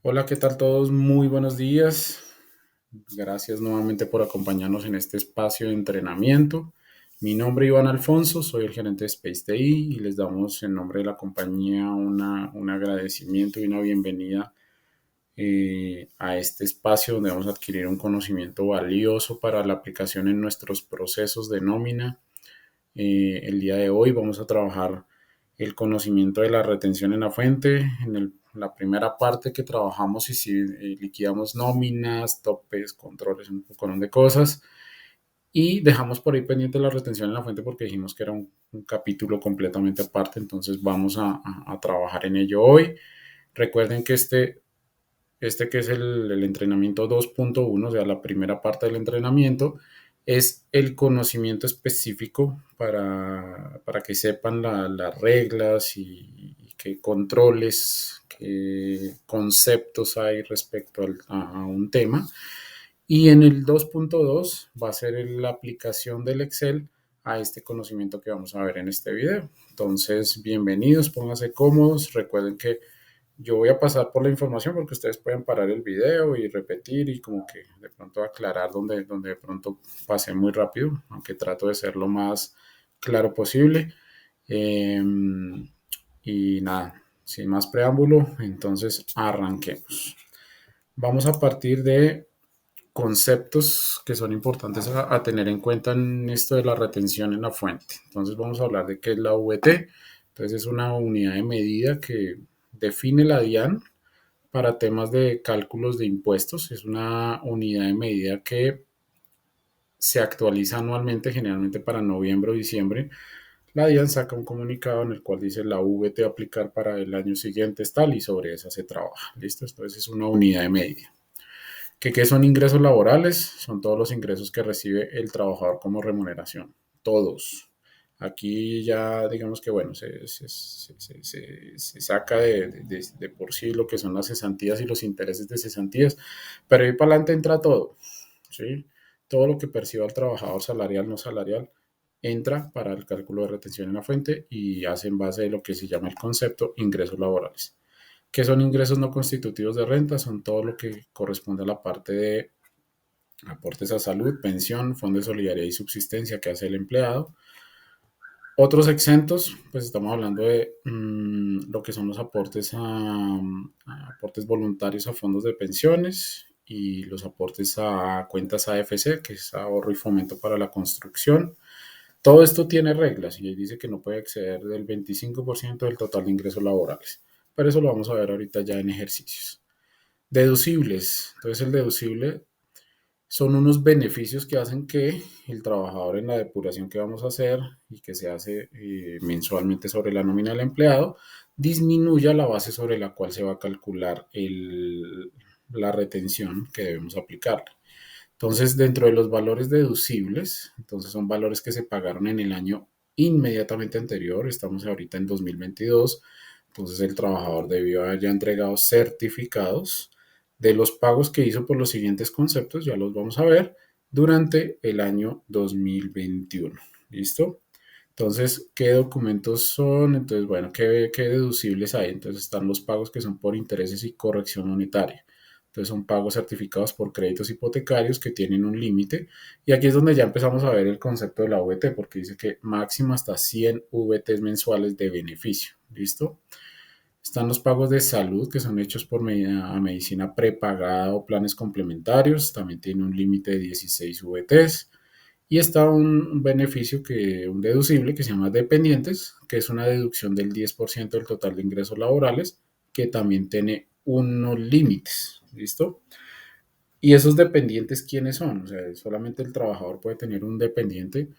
Hola, ¿qué tal todos? Muy buenos días. Gracias nuevamente por acompañarnos en este espacio de entrenamiento. Mi nombre es Iván Alfonso, soy el gerente de Space TI y les damos en nombre de la compañía un agradecimiento y una bienvenida a este espacio donde vamos a adquirir un conocimiento valioso para la aplicación en nuestros procesos de nómina. El día de hoy vamos a trabajar el conocimiento de la retención en la fuente. La primera parte que trabajamos y si liquidamos nóminas, topes, controles, un poco de cosas. Y dejamos por ahí pendiente la retención en la fuente porque dijimos que era un capítulo completamente aparte. Entonces vamos a trabajar en ello hoy. Recuerden que este que es el entrenamiento 2.1, o sea, la primera parte del entrenamiento, es el conocimiento específico para que sepan las reglas y qué controles, qué conceptos hay respecto a un tema. Y en el 2.2 va a ser la aplicación del Excel a este conocimiento que vamos a ver en este video. Entonces, bienvenidos, pónganse cómodos. Recuerden que yo voy a pasar por la información porque ustedes pueden parar el video y repetir y como que de pronto aclarar donde de pronto pasé muy rápido, aunque trato de ser lo más claro posible. Eh, y nada, sin más preámbulo, entonces arranquemos. Vamos a partir de conceptos que son importantes a tener en cuenta en esto de la retención en la fuente. Entonces vamos a hablar de qué es la VT. Entonces es una unidad de medida que define la DIAN para temas de cálculos de impuestos. Es una unidad de medida que se actualiza anualmente, generalmente para noviembre o diciembre. La DIAN saca un comunicado en el cual dice la VT a aplicar para el año siguiente es tal y sobre esa se trabaja. ¿Listo? Entonces es una unidad de medida. ¿Qué son ingresos laborales? Son todos los ingresos que recibe el trabajador como remuneración. Todos. Aquí ya digamos que, bueno, se saca de por sí lo que son las cesantías y los intereses de cesantías, pero ahí para adelante entra todo, ¿sí? Todo lo que perciba el trabajador salarial, no salarial, entra para el cálculo de retención en la fuente y hace en base de lo que se llama el concepto ingresos laborales. ¿Qué son ingresos no constitutivos de renta? Son todo lo que corresponde a la parte de aportes a salud, pensión, fondo de solidaridad y subsistencia que hace el empleado. Otros exentos, pues estamos hablando de lo que son los aportes aportes voluntarios a fondos de pensiones y los aportes a cuentas AFC, que es ahorro y fomento para la construcción. Todo esto tiene reglas y ahí dice que no puede exceder del 25% del total de ingresos laborales. Pero eso lo vamos a ver ahorita ya en ejercicios. Deducibles. Entonces el deducible son unos beneficios que hacen que el trabajador en la depuración que vamos a hacer y que se hace mensualmente sobre la nómina del empleado, disminuya la base sobre la cual se va a calcular la retención que debemos aplicarle. Entonces, dentro de los valores deducibles, entonces son valores que se pagaron en el año inmediatamente anterior, estamos ahorita en 2022, entonces el trabajador debió haber ya entregado certificados de los pagos que hizo por los siguientes conceptos, ya los vamos a ver, durante el año 2021. ¿Listo? Entonces, ¿qué documentos son? Entonces, bueno, ¿qué deducibles hay? Entonces están los pagos que son por intereses y corrección monetaria. Entonces son pagos certificados por créditos hipotecarios que tienen un límite. Y aquí es donde ya empezamos a ver el concepto de la VT, porque dice que máximo hasta 100 VTs mensuales de beneficio. ¿Listo? Están los pagos de salud que son hechos por medicina prepagada o planes complementarios. También tiene un límite de 16 VTs. Y está un beneficio, un deducible que se llama dependientes, que es una deducción del 10% del total de ingresos laborales, que también tiene unos límites. ¿Listo? Y esos dependientes, ¿quiénes son? O sea, solamente el trabajador puede tener un dependiente.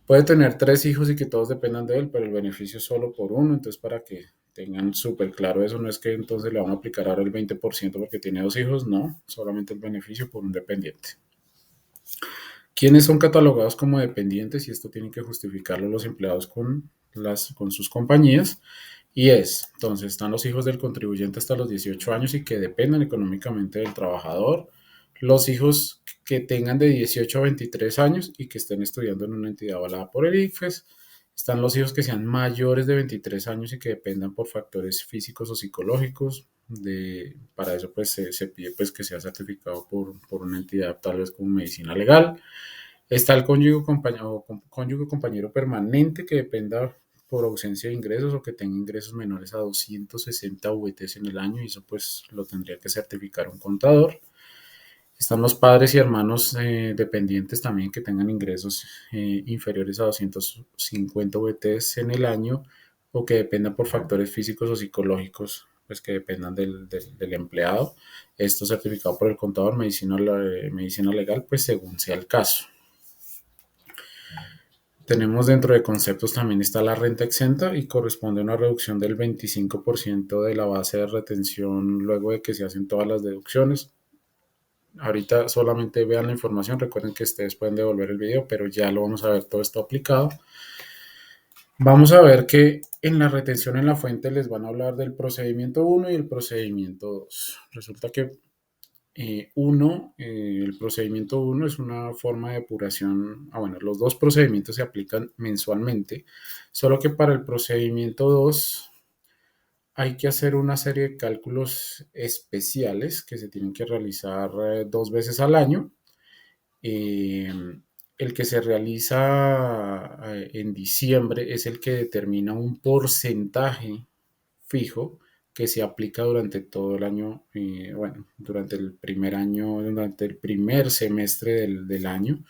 Puede tener tres hijos y que todos dependan de él, pero el beneficio es solo por uno. Entonces, para que tengan súper claro eso, no es que entonces le van a aplicar ahora el 20% porque tiene dos hijos, no, solamente el beneficio por un dependiente. ¿Quiénes son catalogados como dependientes? Y esto tienen que justificarlo los empleados con sus compañías. Y entonces, están los hijos del contribuyente hasta los 18 años y que dependan económicamente del trabajador. Los hijos que tengan de 18 a 23 años y que estén estudiando en una entidad avalada por el ICFES. Están los hijos que sean mayores de 23 años y que dependan por factores físicos o psicológicos, Para eso pues se pide pues que sea certificado por una entidad tal vez como medicina legal. Está el cónyuge compañero permanente que dependa por ausencia de ingresos o que tenga ingresos menores a 260 VTs en el año, y eso pues lo tendría que certificar un contador. Están los padres y hermanos dependientes también que tengan ingresos inferiores a 250 VTs en el año o que dependan por factores físicos o psicológicos, pues que dependan del empleado. Esto certificado por el contador, medicina legal, pues según sea el caso. Tenemos dentro de conceptos también está la renta exenta y corresponde a una reducción del 25% de la base de retención luego de que se hacen todas las deducciones. Ahorita solamente vean la información, recuerden que ustedes pueden devolver el video, pero ya lo vamos a ver todo esto aplicado. Vamos a ver que en la retención en la fuente les van a hablar del procedimiento 1 y el procedimiento 2. Resulta que el procedimiento 1 es una forma de depuración. Bueno, los dos procedimientos se aplican mensualmente, solo que para el procedimiento 2 hay que hacer una serie de cálculos especiales que se tienen que realizar 2 veces al año. Eh, el que se realiza en diciembre es el que determina un porcentaje fijo que se aplica durante todo el año, bueno, durante el primer año, durante el primer semestre del año.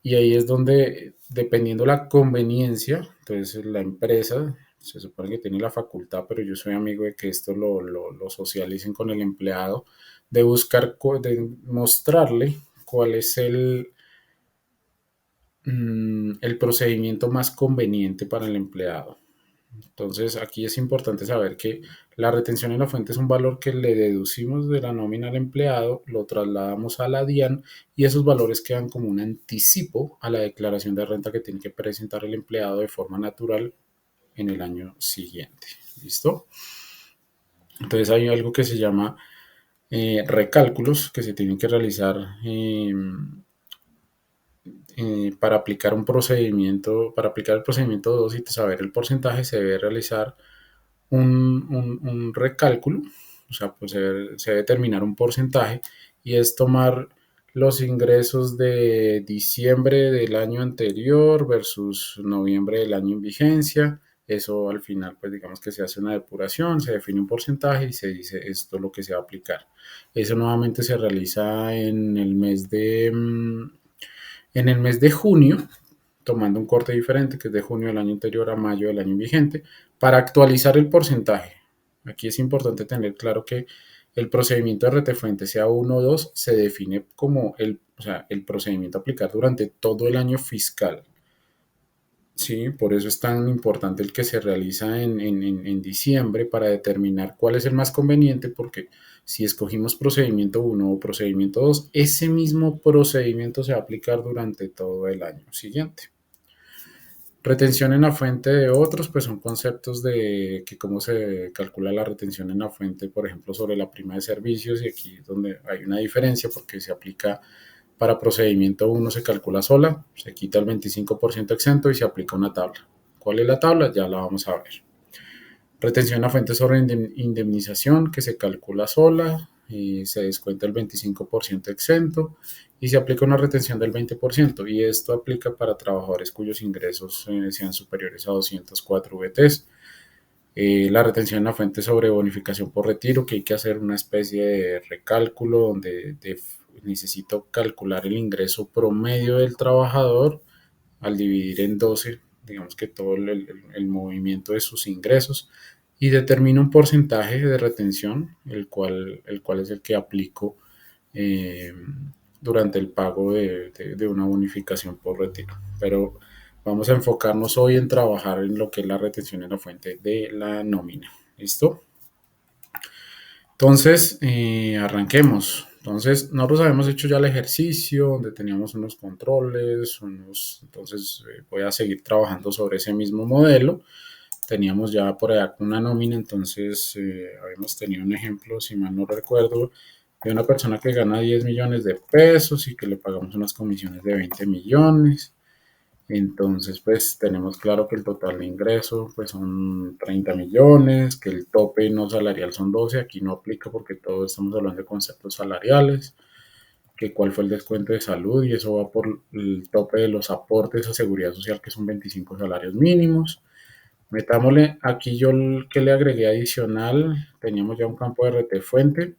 Y ahí es donde, dependiendo la conveniencia, entonces la empresa se supone que tiene la facultad, pero yo soy amigo de que esto lo socialicen con el empleado, de buscar, de mostrarle cuál es el procedimiento más conveniente para el empleado. Entonces, aquí es importante saber que la retención en la fuente es un valor que le deducimos de la nómina al empleado, lo trasladamos a la DIAN y esos valores quedan como un anticipo a la declaración de renta que tiene que presentar el empleado de forma natural en el año siguiente. ¿Listo? Entonces, hay algo que se llama recálculos que se tienen que realizar para aplicar un procedimiento, para aplicar el procedimiento 2 y saber el porcentaje, se debe realizar un recálculo, o sea, pues se debe determinar un porcentaje y es tomar los ingresos de diciembre del año anterior versus noviembre del año en vigencia. Eso al final, pues digamos que se hace una depuración, se define un porcentaje y se dice esto es lo que se va a aplicar. Eso nuevamente se realiza en el mes de junio, tomando un corte diferente, que es de junio del año anterior a mayo del año vigente, para actualizar el porcentaje. Aquí es importante tener claro que el procedimiento de retefuente, sea 1 o 2, se define como el procedimiento a aplicar durante todo el año fiscal. Sí, por eso es tan importante el que se realiza en diciembre para determinar cuál es el más conveniente, porque si escogimos procedimiento 1 o procedimiento 2, ese mismo procedimiento se va a aplicar durante todo el año siguiente. Retención en la fuente de otros, pues son conceptos de que cómo se calcula la retención en la fuente, por ejemplo, sobre la prima de servicios, y aquí es donde hay una diferencia porque se aplica para procedimiento 1 se calcula sola, se quita el 25% exento y se aplica una tabla. ¿Cuál es la tabla? Ya la vamos a ver. Retención en la fuente sobre indemnización que se calcula sola y se descuenta el 25% exento y se aplica una retención del 20%, y esto aplica para trabajadores cuyos ingresos sean superiores a 204 VTs. La retención en la fuente sobre bonificación por retiro, que hay que hacer una especie de recálculo donde necesito calcular el ingreso promedio del trabajador al dividir en 12, digamos que todo el movimiento de sus ingresos, y determino un porcentaje de retención, el cual es el que aplico eh, durante el pago de una bonificación por retiro. Pero vamos a enfocarnos hoy en trabajar en lo que es la retención en la fuente de la nómina. ¿Listo? Entonces, arranquemos. Entonces, nosotros habíamos hecho ya el ejercicio donde teníamos unos controles, entonces voy a seguir trabajando sobre ese mismo modelo. Teníamos ya por allá una nómina, entonces habíamos tenido un ejemplo, si mal no recuerdo, de una persona que gana 10 millones de pesos y que le pagamos unas comisiones de 20 millones. Entonces, pues tenemos claro que el total de ingreso pues son 30 millones, que el tope no salarial son 12, aquí no aplica porque todos estamos hablando de conceptos salariales, que cuál fue el descuento de salud y eso va por el tope de los aportes a seguridad social que son 25 salarios mínimos. Metámosle aquí yo el que le agregué adicional, teníamos ya un campo de RT fuente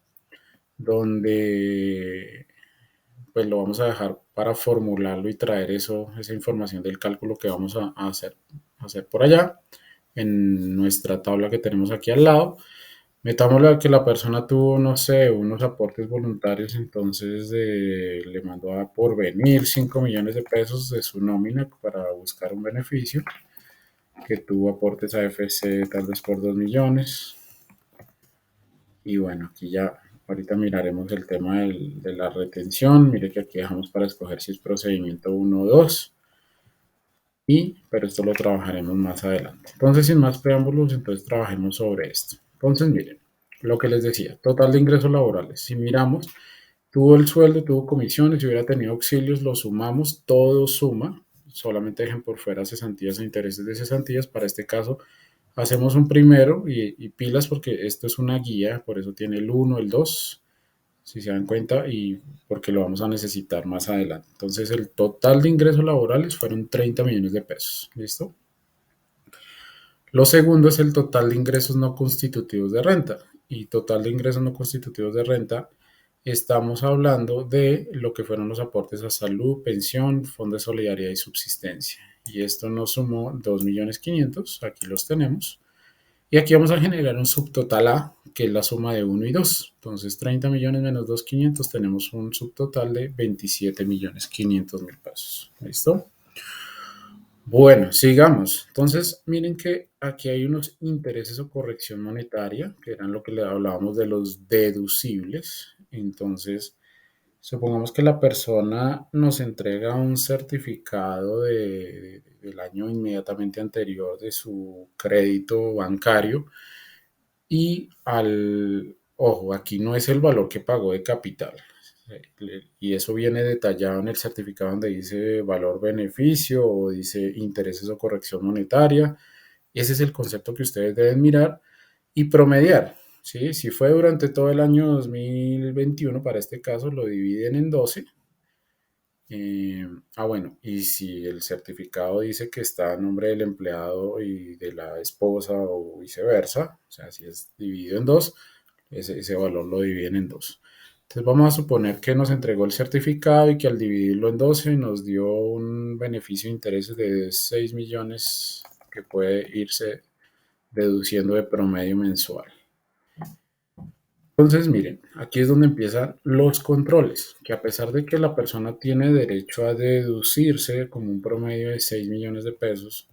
donde pues lo vamos a dejar para formularlo y traer esa información del cálculo que vamos a hacer por allá en nuestra tabla que tenemos aquí al lado. Metámosle que la persona tuvo, no sé, unos aportes voluntarios, entonces le mandó a Porvenir 5 millones de pesos de su nómina para buscar un beneficio, que tuvo aportes a FC tal vez por 2 millones. Y bueno, aquí ya ahorita miraremos el tema de la retención. Mire que aquí dejamos para escoger si es procedimiento 1 o 2. Pero esto lo trabajaremos más adelante. Entonces, sin más preámbulos, entonces trabajemos sobre esto. Entonces, miren, lo que les decía, total de ingresos laborales. Si miramos, tuvo el sueldo, tuvo comisiones, si hubiera tenido auxilios, lo sumamos, todo suma. Solamente dejen por fuera cesantías e intereses de cesantías. Para este caso, hacemos un primero y pilas porque esto es una guía, por eso tiene el 1, el 2 si se dan cuenta, y porque lo vamos a necesitar más adelante. Entonces, el total de ingresos laborales fueron 30 millones de pesos. ¿Listo? Lo segundo es el total de ingresos no constitutivos de renta. Y total de ingresos no constitutivos de renta, estamos hablando de lo que fueron los aportes a salud, pensión, fondo de solidaridad y subsistencia. Y esto nos sumó 2.500.000, aquí los tenemos. Y aquí vamos a generar un subtotal A, que es la suma de 1 y 2. Entonces, 30 millones menos 2.500, tenemos un subtotal de 27.500.000 pesos. ¿Listo? Bueno, sigamos. Entonces, miren que aquí hay unos intereses o corrección monetaria, que eran lo que le hablábamos de los deducibles. Entonces, supongamos que la persona nos entrega un certificado del año inmediatamente anterior de su crédito bancario ojo, aquí no es el valor que pagó de capital. Y eso viene detallado en el certificado donde dice valor beneficio o dice intereses o corrección monetaria. Ese es el concepto que ustedes deben mirar y promediar. ¿Sí? Si fue durante todo el año 2021, para este caso lo dividen en 12. Bueno, y si el certificado dice que está a nombre del empleado y de la esposa o viceversa, o sea, si es dividido en dos, ese valor lo dividen en dos. Entonces vamos a suponer que nos entregó el certificado y que al dividirlo en 12 nos dio un beneficio de intereses de 6 millones que puede irse deduciendo de promedio mensual. Entonces, miren, aquí es donde empiezan los controles, que a pesar de que la persona tiene derecho a deducirse como un promedio de 6 millones de pesos,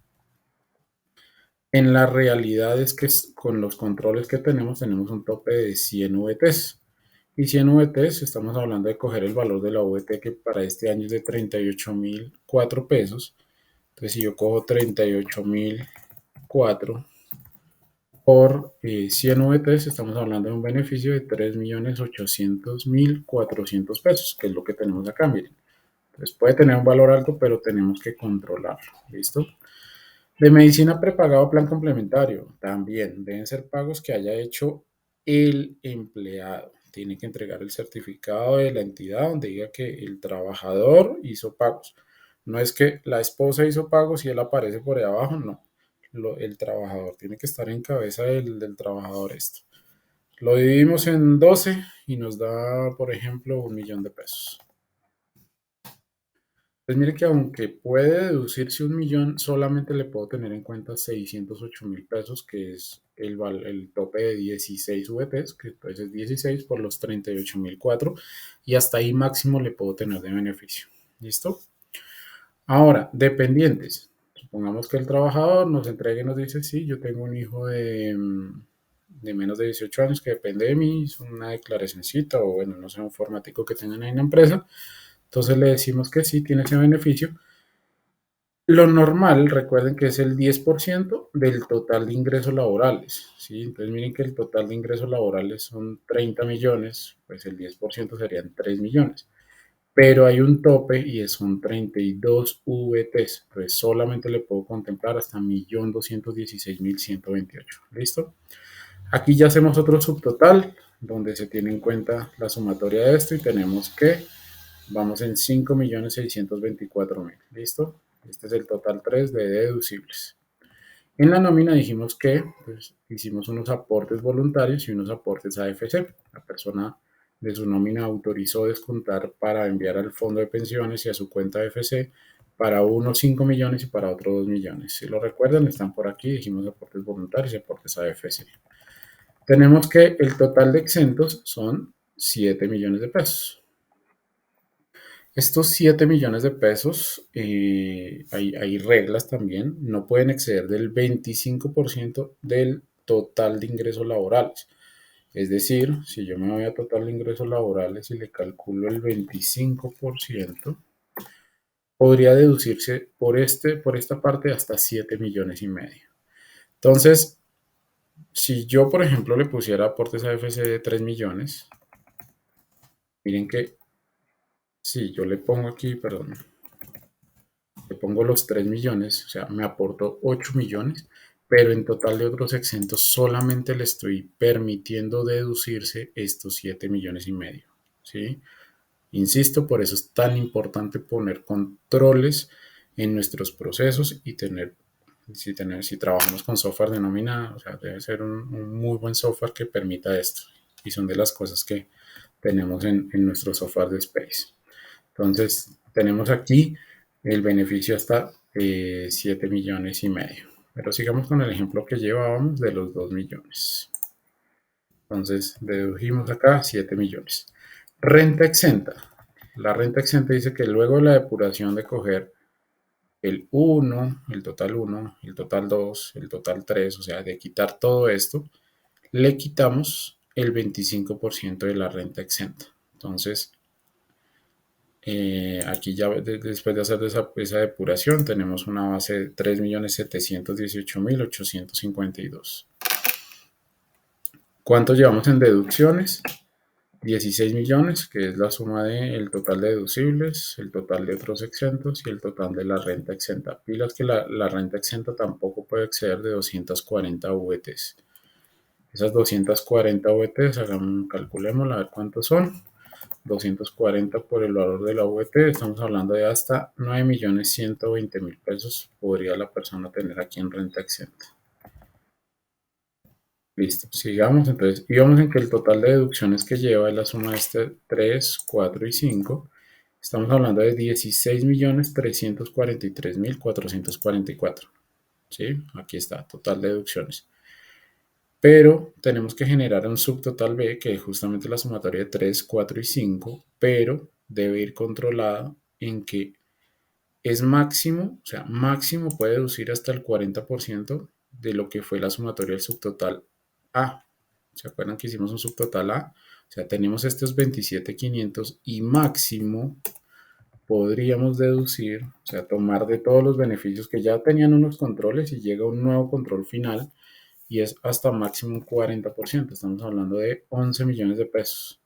en la realidad es que con los controles que tenemos un tope de 100 VTs. Y 100 VTs, estamos hablando de coger el valor de la VT que para este año es de 38.004 pesos. Entonces, si yo cojo 38.004 por 100 VTs, estamos hablando de un beneficio de 3.800.400 pesos, que es lo que tenemos acá, miren. Entonces puede tener un valor alto, pero tenemos que controlarlo, ¿listo? De medicina prepagado plan complementario, también deben ser pagos que haya hecho el empleado. Tiene que entregar el certificado de la entidad donde diga que el trabajador hizo pagos. No es que la esposa hizo pagos y él aparece por ahí abajo, no. El trabajador tiene que estar en cabeza del trabajador esto. Lo dividimos en 12 y nos da, por ejemplo, 1 millón de pesos. Pues mire que aunque puede deducirse 1 millón, solamente le puedo tener en cuenta 608.000 pesos, que es el tope de 16 VTs, que entonces es 16 por los 38.004, y hasta ahí máximo le puedo tener de beneficio. ¿Listo? Ahora, dependientes. Supongamos que el trabajador nos entregue y nos dice, sí, yo tengo un hijo de menos de 18 años que depende de mí, es una declaracióncita o bueno, no sé, un formático que tengan ahí en la empresa. Entonces le decimos que sí, tiene ese beneficio. Lo normal, recuerden que es el 10% del total de ingresos laborales, ¿sí? Entonces miren que el total de ingresos laborales son 30 millones, pues el 10% serían 3 millones. pero hay un tope y son 32 VTs, entonces solamente le puedo contemplar hasta 1.216.128. ¿Listo? Aquí ya hacemos otro subtotal donde se tiene en cuenta la sumatoria de esto y tenemos que vamos en 5.624.000. ¿Listo? Este es el total 3 de deducibles. En la nómina dijimos que pues, hicimos unos aportes voluntarios y unos aportes a AFC. La persona de su nómina autorizó descontar para enviar al fondo de pensiones y a su cuenta de AFC para unos 5 millones y para otros 2 millones. Si lo recuerdan, están por aquí, dijimos aportes voluntarios y aportes a AFC. Tenemos que el total de exentos son 7 millones de pesos. Estos 7 millones de pesos, hay reglas también, no pueden exceder del 25% del total de ingresos laborales. Es decir, si yo me voy a total de ingresos laborales y le calculo el 25%, podría deducirse por esta parte hasta 7 millones y medio. Entonces, si yo, por ejemplo, le pusiera aportes a AFC de 3 millones, miren que si yo le pongo aquí, perdón, le pongo los 3 millones, o sea, me aportó 8 millones, pero en total de otros exentos solamente le estoy permitiendo deducirse estos 7 millones y medio, ¿sí? Insisto, por eso es tan importante poner controles en nuestros procesos y si trabajamos con software de nómina, o sea, debe ser un muy buen software que permita esto. Y son de las cosas que tenemos en nuestro software de Space. Entonces, tenemos aquí el beneficio hasta 7 millones y medio. Pero sigamos con el ejemplo que llevábamos de los 2 millones. Entonces, dedujimos acá 7 millones. Renta exenta. La renta exenta dice que luego de la depuración de coger el 1, el total 1, el total 2, el total 3, o sea, de quitar todo esto, le quitamos el 25% de la renta exenta. Entonces, aquí ya después de hacer esa depuración tenemos una base de 3.718.852. ¿Cuánto llevamos en deducciones? 16 millones, que es la suma del total de deducibles, el total de otros exentos y el total de la renta exenta. Pilas que la renta exenta tampoco puede exceder de 240 VTs. Esas 240 VTs, calculémosla a ver cuántos son. 240 por el valor de la VT, estamos hablando de hasta 9.120.000 pesos podría la persona tener aquí en renta exenta. Listo, sigamos. Entonces, íbamos en que el total de deducciones que lleva es la suma de este 3, 4 y 5. Estamos hablando de 16.343.444. ¿Sí? Aquí está, total de deducciones. Pero tenemos que generar un subtotal B, que es justamente la sumatoria de 3, 4 y 5, pero debe ir controlada en que es máximo, o sea, máximo puede deducir hasta el 40% de lo que fue la sumatoria del subtotal A. ¿Se acuerdan que hicimos un subtotal A? O sea, tenemos estos 27.500 y máximo podríamos deducir, o sea, tomar de todos los beneficios que ya tenían unos controles y llega un nuevo control final y es hasta máximo un 40%. Estamos hablando de 11 millones de pesos.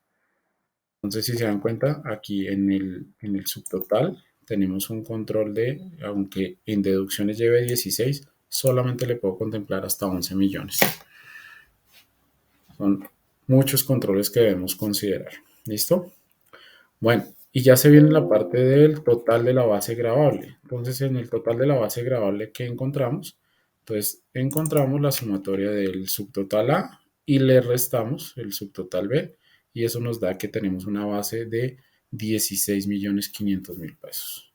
Entonces, si se dan cuenta, aquí en el subtotal tenemos un control de, aunque en deducciones lleve 16, solamente le puedo contemplar hasta 11 millones. Son muchos controles que debemos considerar. ¿Listo? Bueno, y ya se viene la parte del total de la base gravable. Entonces, en el total de la base gravable, ¿qué encontramos? Entonces, encontramos la sumatoria del subtotal A y le restamos el subtotal B y eso nos da que tenemos una base de 16.500.000 pesos.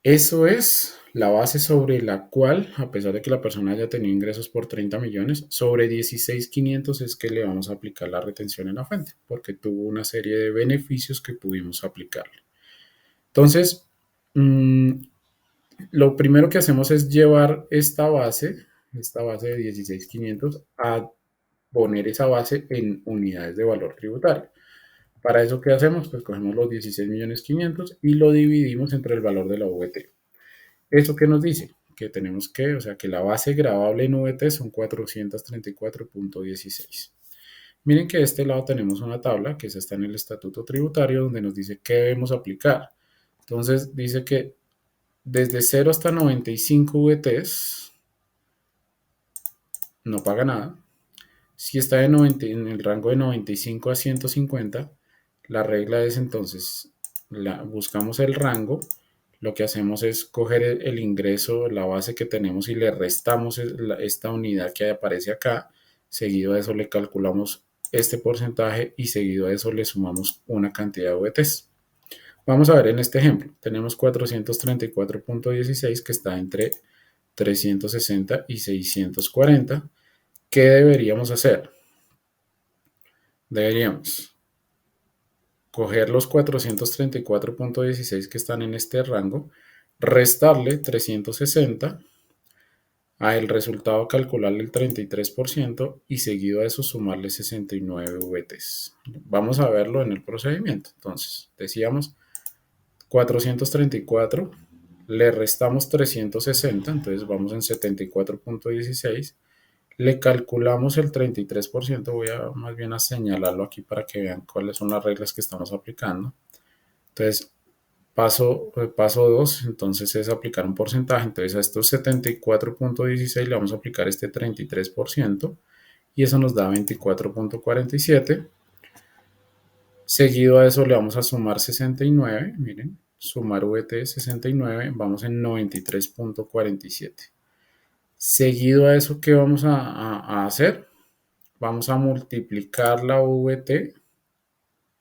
Eso es la base sobre la cual, a pesar de que la persona haya tenido ingresos por 30 millones, sobre 16.500 es que le vamos a aplicar la retención en la fuente, porque tuvo una serie de beneficios que pudimos aplicarle. Entonces, lo primero que hacemos es llevar esta base de 16.500, a poner esa base en unidades de valor tributario. Para eso, ¿qué hacemos? Pues cogemos los 16.500.000 y lo dividimos entre el valor de la VT. ¿Eso qué nos dice? Que tenemos que, o sea, que la base gravable en VT son 434.16. Miren que de este lado tenemos una tabla que está en el estatuto tributario donde nos dice qué debemos aplicar. Entonces dice que desde 0 hasta 95 VTs no paga nada. Si está de 90, en el rango de 95 a 150, la regla es entonces, buscamos el rango, lo que hacemos es coger el ingreso, la base que tenemos y le restamos esta unidad que aparece acá, seguido de eso le calculamos este porcentaje y seguido de eso le sumamos una cantidad de VTs. Vamos a ver en este ejemplo, tenemos 434.16 que está entre 360 y 640. ¿Qué deberíamos hacer? Deberíamos coger los 434.16 que están en este rango, restarle 360, a el resultado calcularle el 33% y seguido a eso sumarle 69 VTs. Vamos a verlo en el procedimiento. Entonces, decíamos 434, le restamos 360, entonces vamos en 74.16. Le calculamos el 33%, voy a más bien a señalarlo aquí para que vean cuáles son las reglas que estamos aplicando. Entonces, paso 2, entonces es aplicar un porcentaje. Entonces a estos 74.16 le vamos a aplicar este 33% y eso nos da 24.47. Seguido a eso le vamos a sumar 69, miren, sumar VT 69, vamos en 93.47. Seguido a eso, ¿qué vamos a hacer? Vamos a multiplicar la VT,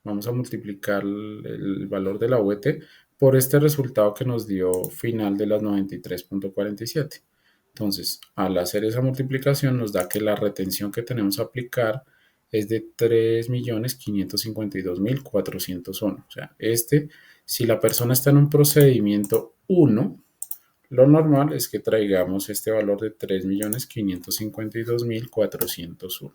vamos a multiplicar el valor de la VT por este resultado que nos dio final de las 93.47. Entonces, al hacer esa multiplicación nos da que la retención que tenemos a aplicar es de 3.552.401. O sea, si la persona está en un procedimiento 1, lo normal es que traigamos este valor de 3.552.401.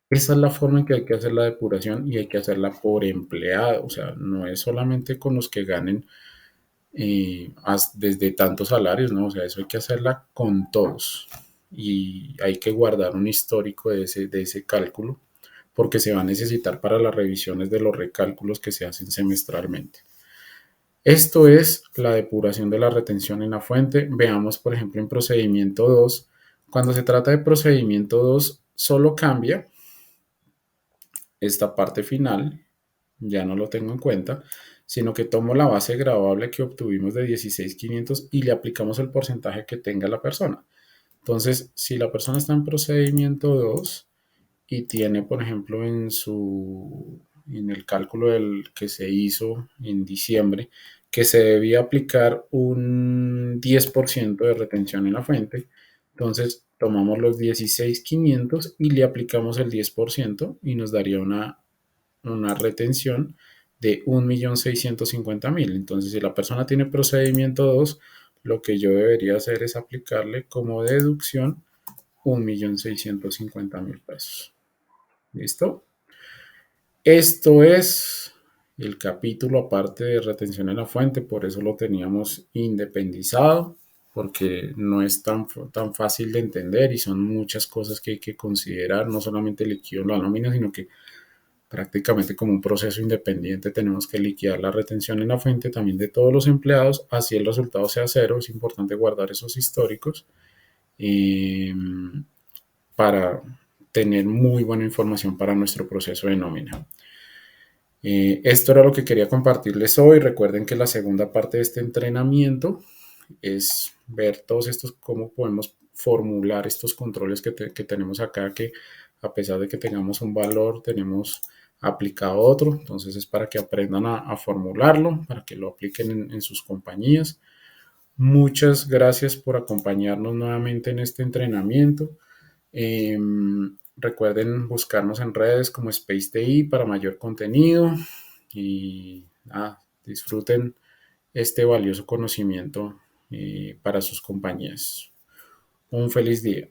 Esa es la forma en que hay que hacer la depuración y hay que hacerla por empleado. O sea, no es solamente con los que ganen desde tantos salarios, ¿no? O sea, eso hay que hacerla con todos. Y hay que guardar un histórico de ese cálculo porque se va a necesitar para las revisiones de los recálculos que se hacen semestralmente. Esto es la depuración de la retención en la fuente. Veamos, por ejemplo, en procedimiento 2. Cuando se trata de procedimiento 2, solo cambia esta parte final, ya no lo tengo en cuenta, sino que tomo la base gravable que obtuvimos de 16.500 y le aplicamos el porcentaje que tenga la persona. Entonces, si la persona está en procedimiento 2 y tiene, por ejemplo, en el cálculo que se hizo en diciembre, que se debía aplicar un 10% de retención en la fuente, entonces tomamos los 16.500 y le aplicamos el 10% y nos daría una retención de 1.650.000. Entonces, si la persona tiene procedimiento 2, lo que yo debería hacer es aplicarle como deducción 1.650.000 pesos. ¿Listo? Esto es el capítulo aparte de retención en la fuente, por eso lo teníamos independizado, porque no es tan fácil de entender y son muchas cosas que hay que considerar, no solamente el liquido en la nómina, sino que prácticamente como un proceso independiente tenemos que liquidar la retención en la fuente también de todos los empleados, así el resultado sea cero. Es importante guardar esos históricos para tener muy buena información para nuestro proceso de nómina. Esto era lo que quería compartirles hoy. Recuerden que la segunda parte de este entrenamiento es ver todos estos, cómo podemos formular estos controles que tenemos acá, que a pesar de que tengamos un valor, tenemos aplicado otro. Entonces es para que aprendan a formularlo, para que lo apliquen en sus compañías. Muchas gracias por acompañarnos nuevamente en este entrenamiento. Recuerden buscarnos en redes como SpaceTI para mayor contenido y disfruten este valioso conocimiento para sus compañías. Un feliz día.